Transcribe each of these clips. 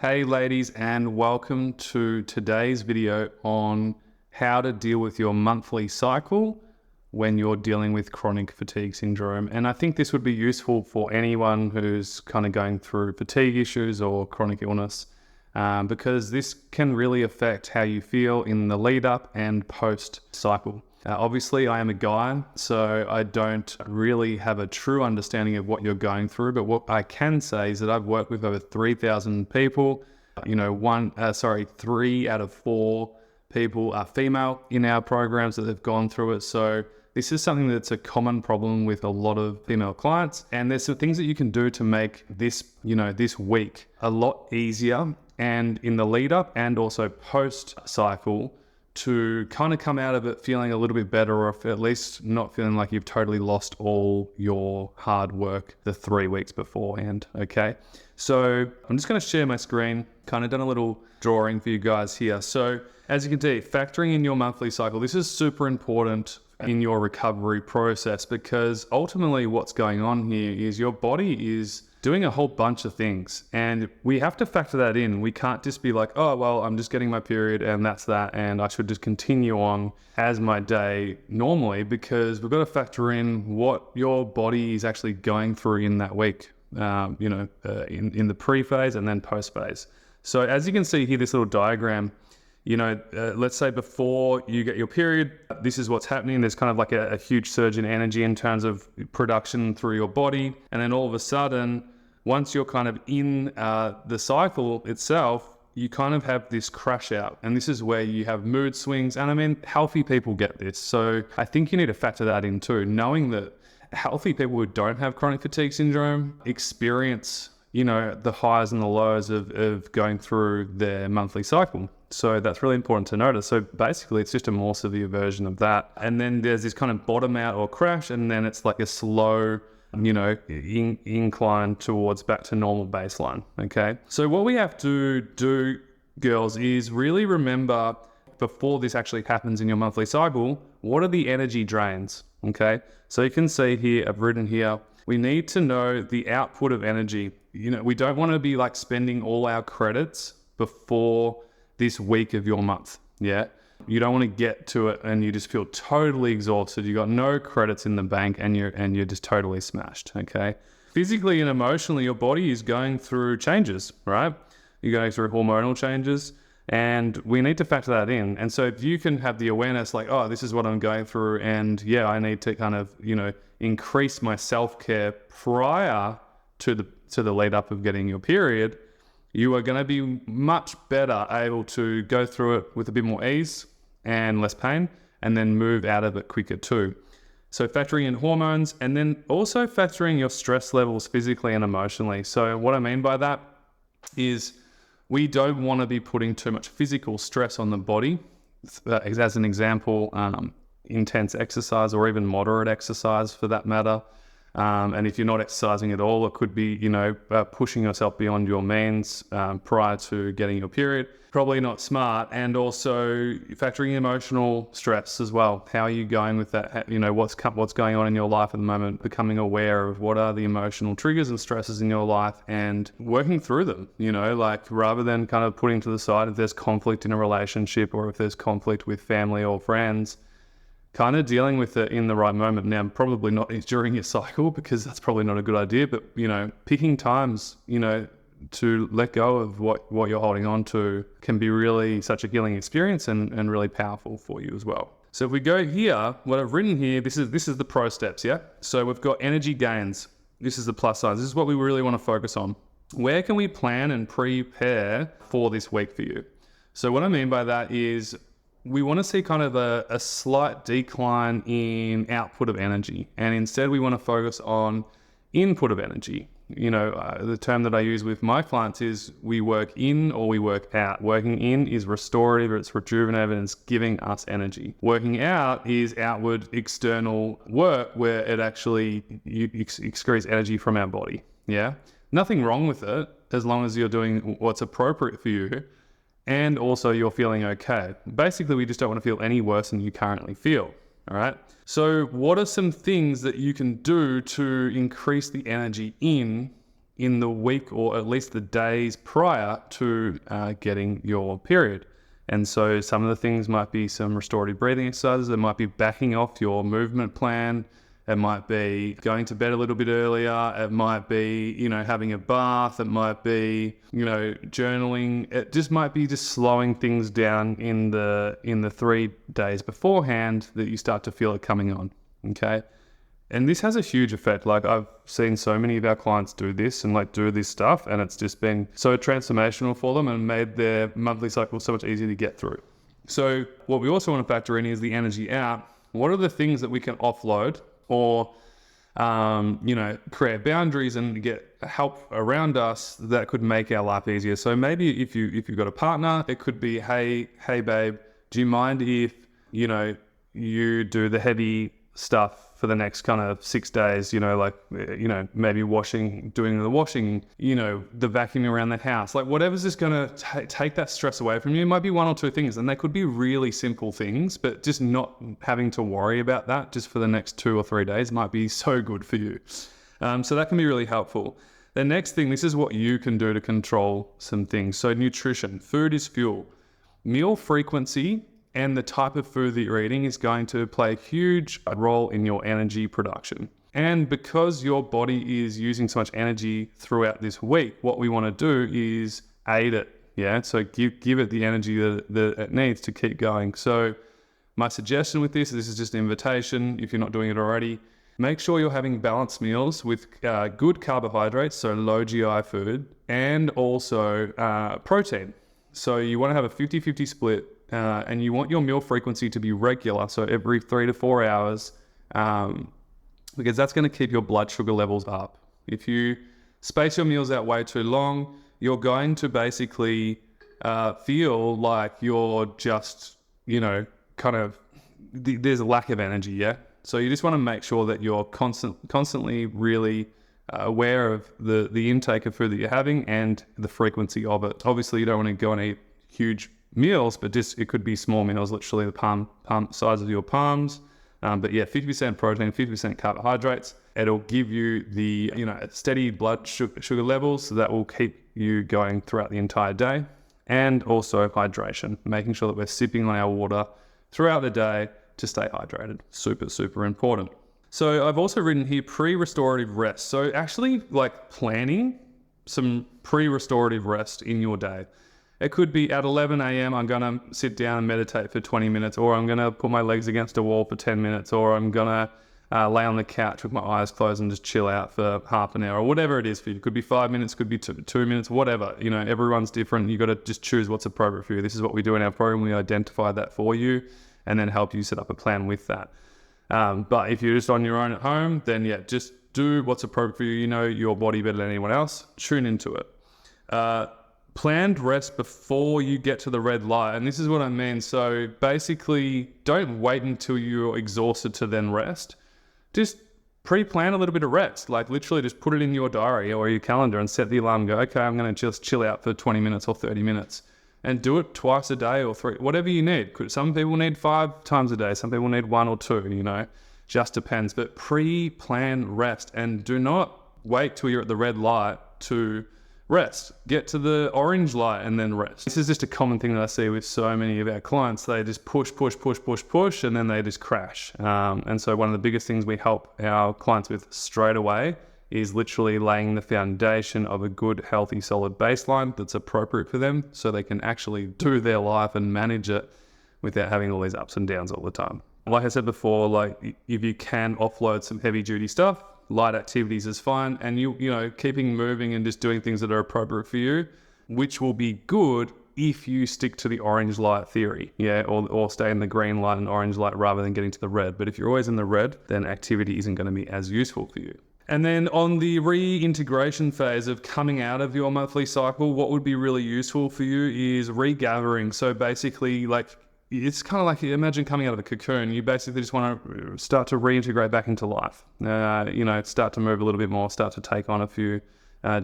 Hey ladies, and welcome to today's video on how to deal with your monthly cycle when you're dealing with chronic fatigue syndrome. And I think this would be useful for anyone who's kind of going through fatigue issues or chronic illness, because this can really affect how you feel in the lead up and post cycle. Obviously, I am a guy, so I don't really have a true understanding of what you're going through. But what I can say is that I've worked with over 3,000 people. 3 out of 4 people are female in our programs that have gone through it. So this is something that's a common problem with a lot of female clients. And there's some things that you can do to make this, this week a lot easier, and in the lead up and also post cycle, to kind of come out of it feeling a little bit better, or at least not feeling like you've totally lost all your hard work the 3 weeks beforehand. Okay, so I'm just going to share my screen, kind of done a little drawing for you guys here. So as you can see, factoring in your monthly cycle, this is super important in your recovery process, because ultimately what's going on here is your body is doing a whole bunch of things, and we have to factor that in. We can't just be like, oh, well, I'm just getting my period and that's that, and I should just continue on as my day normally, because we've got to factor in what your body is actually going through in that week, in the pre-phase and then post-phase. So as you can see here, this little diagram, let's say before you get your period, this is what's happening. There's kind of like a huge surge in energy in terms of production through your body. And then all of a sudden, once you're kind of in the cycle itself, you kind of have this crash out. And this is where you have mood swings. And I mean, healthy people get this. So I think you need to factor that in too, knowing that healthy people who don't have chronic fatigue syndrome experience the highs and the lows of going through their monthly cycle. So that's really important to notice. So basically it's just a more severe version of that. And then there's this kind of bottom out or crash, and then it's like a slow, incline towards back to normal baseline. Okay. So what we have to do, girls, is really remember, before this actually happens in your monthly cycle, what are the energy drains? Okay. So you can see here, I've written here, we need to know the output of energy. We don't want to be like spending all our credits before this week of your month. Yeah. You don't want to get to it and you just feel totally exhausted. You got no credits in the bank and you're just totally smashed. Okay. Physically and emotionally, your body is going through changes, right? You're going through hormonal changes, and we need to factor that in. And so if you can have the awareness like, oh, this is what I'm going through, and yeah, I need to kind of, increase my self-care prior to the lead up of getting your period, you are going to be much better able to go through it with a bit more ease and less pain, and then move out of it quicker too. So factoring in hormones, and then also factoring your stress levels physically and emotionally. So what I mean by that is we don't want to be putting too much physical stress on the body. As an example, intense exercise, or even moderate exercise for that matter. And if you're not exercising at all, it could be, pushing yourself beyond your means prior to getting your period. Probably not smart. And also factoring in emotional stress as well. How are you going with that? What's going on in your life at the moment, becoming aware of what are the emotional triggers and stresses in your life and working through them, rather than kind of putting to the side if there's conflict in a relationship or if there's conflict with family or friends, kind of dealing with it in the right moment. Now, probably not during your cycle, because that's probably not a good idea, but, picking times, to let go of what you're holding on to can be really such a healing experience and really powerful for you as well. So if we go here, what I've written here, this is the pro steps, yeah? So we've got energy gains. This is the plus side. This is what we really want to focus on. Where can we plan and prepare for this week for you? So what I mean by that is, we want to see kind of a slight decline in output of energy, and instead we want to focus on input of energy. The term that I use with my clients is we work in or we work out. Working in is restorative, it's rejuvenative, and it's giving us energy. Working out is outward, external work where it actually excretes energy from our body. Yeah, nothing wrong with it as long as you're doing what's appropriate for you. And also you're feeling okay. Basically, we just don't want to feel any worse than you currently feel. All right. So what are some things that you can do to increase the energy in in the week or at least the days prior to getting your period. And so some of the things might be some restorative breathing exercises. It might be backing off your movement plan. It might be going to bed a little bit earlier. It might be, having a bath. It might be, journaling. It just might be just slowing things down in the 3 days beforehand that you start to feel it coming on. Okay. And this has a huge effect. Like, I've seen so many of our clients do this and do this stuff, and it's just been so transformational for them and made their monthly cycle so much easier to get through. So what we also want to factor in is the energy out. What are the things that we can offload or, create boundaries and get help around us that could make our life easier? So maybe if you've got a partner, it could be, hey babe, do you mind if, you do the heavy stuff for the next kind of 6 days, maybe doing the washing, the vacuuming around the house, whatever's just going to take that stress away from you. It might be 1 or 2 things, and they could be really simple things, but just not having to worry about that just for the next 2 or 3 days might be so good for you. So that can be really helpful. The next thing, this is what you can do to control some things. So nutrition, food is fuel. Meal frequency and the type of food that you're eating is going to play a huge role in your energy production. And because your body is using so much energy throughout this week, what we want to do is aid it. Yeah. So give it the energy that it needs to keep going. So my suggestion with this is just an invitation. If you're not doing it already, make sure you're having balanced meals with good carbohydrates, so low GI food, and also protein. So you want to have a 50-50 split. And you want your meal frequency to be regular, so every 3 to 4 hours, because that's going to keep your blood sugar levels up. If you space your meals out way too long, you're going to basically feel like you're just, there's a lack of energy, yeah? So you just want to make sure that you're constantly really aware of the intake of food that you're having and the frequency of it. Obviously, you don't want to go and eat huge meals, but just it could be small meals, literally the palm size of your palms. But yeah, 50% protein, 50% carbohydrates. It'll give you the steady blood sugar levels, so that will keep you going throughout the entire day. And also hydration, making sure that we're sipping on our water throughout the day to stay hydrated. Super, super important. So I've also written here pre-restorative rest. So actually planning some pre-restorative rest in your day. It could be at 11 a.m. I'm going to sit down and meditate for 20 minutes, or I'm going to put my legs against a wall for 10 minutes, or I'm going to lay on the couch with my eyes closed and just chill out for half an hour, or whatever it is for you. It could be 5 minutes, could be 2 minutes, whatever. Everyone's different. You've got to just choose what's appropriate for you. This is what we do in our program. We identify that for you and then help you set up a plan with that. But if you're just on your own at home, then yeah, just do what's appropriate for you. You know your body better than anyone else. Tune into it. Planned rest before you get to the red light. And this is what I mean. So basically, don't wait until you're exhausted to then rest. Just pre-plan a little bit of rest. Literally just put it in your diary or your calendar and set the alarm. Go, okay, I'm going to just chill out for 20 minutes or 30 minutes. And do it twice a day or 3, whatever you need. Some people need 5 times a day. Some people need 1 or 2, just depends. But pre-plan rest, and do not wait till you're at the red light to rest. Get to the orange light and then rest. This is just a common thing that I see with so many of our clients. They just push, and then they just crash. And so one of the biggest things we help our clients with straight away is literally laying the foundation of a good, healthy, solid baseline that's appropriate for them, so they can actually do their life and manage it without having all these ups and downs all the time. Like I said before, if you can offload some heavy duty stuff, light activities is fine, and keeping moving and just doing things that are appropriate for you, which will be good if you stick to the orange light theory, or stay in the green light and orange light rather than getting to the red. But if you're always in the red, then activity isn't going to be as useful for you. And then on the reintegration phase of coming out of your monthly cycle, what would be really useful for you is regathering. So basically, it's kind of like, imagine coming out of a cocoon. You basically just want to start to reintegrate back into life. Start to move a little bit more, start to take on a few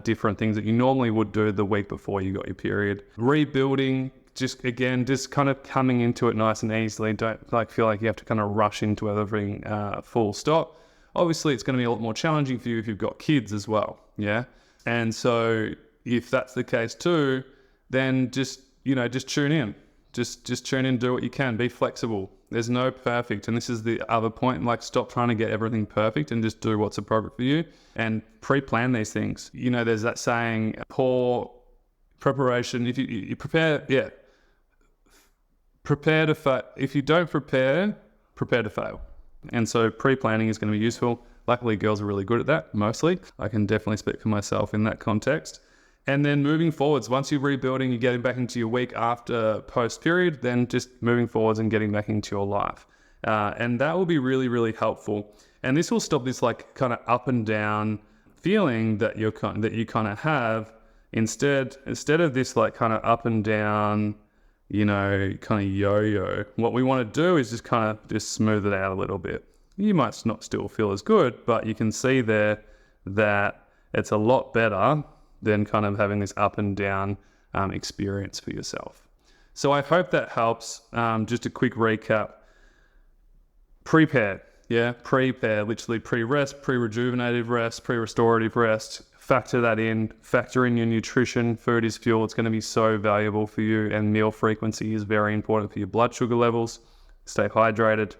different things that you normally would do the week before you got your period. Rebuilding, just kind of coming into it nice and easily. Don't feel like you have to kind of rush into everything full stop. Obviously, it's going to be a lot more challenging for you if you've got kids as well. Yeah. And so if that's the case too, then just tune in. Just tune in, do what you can, be flexible. There's no perfect. And this is the other point, like stop trying to get everything perfect and just do what's appropriate for you and pre-plan these things. There's that saying, poor preparation. If you prepare, prepare to fail. If you don't prepare to fail. And so pre-planning is going to be useful. Luckily, girls are really good at that, mostly. I can definitely speak for myself in that context. And then moving forwards, once you're rebuilding, you're getting back into your week after post period, then just moving forwards and getting back into your life. And that will be really, really helpful. And this will stop this like kind of up and down feeling that you kind of have. Instead of this like kind of up and down, kind of yo-yo, what we want to do is just smooth it out a little bit. You might not still feel as good, but you can see there that it's a lot better than kind of having this up and down experience for yourself. So I hope that helps. Just a quick recap. Prepare, literally pre-rest, pre-rejuvenative rest, pre-restorative rest. Factor that in, factor in your nutrition. Food is fuel. It's going to be so valuable for you, and meal frequency is very important for your blood sugar levels. Stay hydrated.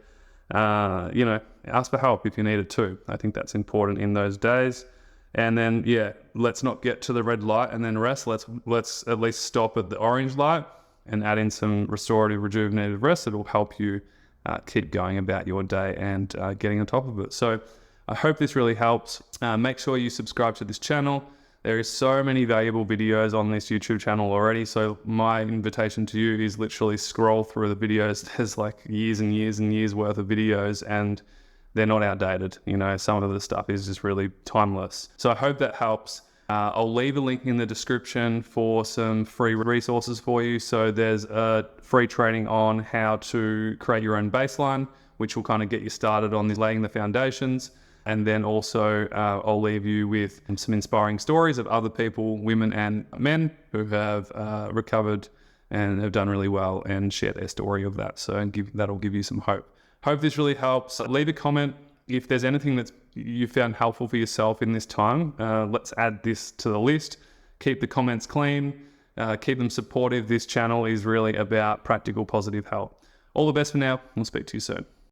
Ask for help if you need it too. I think that's important in those days. And then, let's not get to the red light and then rest. Let's at least stop at the orange light and add in some restorative, rejuvenative rest. It will help you keep going about your day and getting on top of it. So I hope this really helps. Make sure you subscribe to this channel. There is so many valuable videos on this YouTube channel already. So my invitation to you is literally scroll through the videos. There's like years and years and years worth of videos, and they're not outdated. Some of the stuff is just really timeless. So I hope that helps. I'll leave a link in the description for some free resources for you. So there's a free training on how to create your own baseline, which will kind of get you started on laying the foundations. And then also I'll leave you with some inspiring stories of other people, women and men, who have recovered and have done really well and share their story of that. So that'll give you some hope. Hope this really helps. Leave a comment if there's anything that you found helpful for yourself in this time. Let's add this to the list. Keep the comments clean. Keep them supportive. This channel is really about practical, positive help. All the best for now. We'll speak to you soon.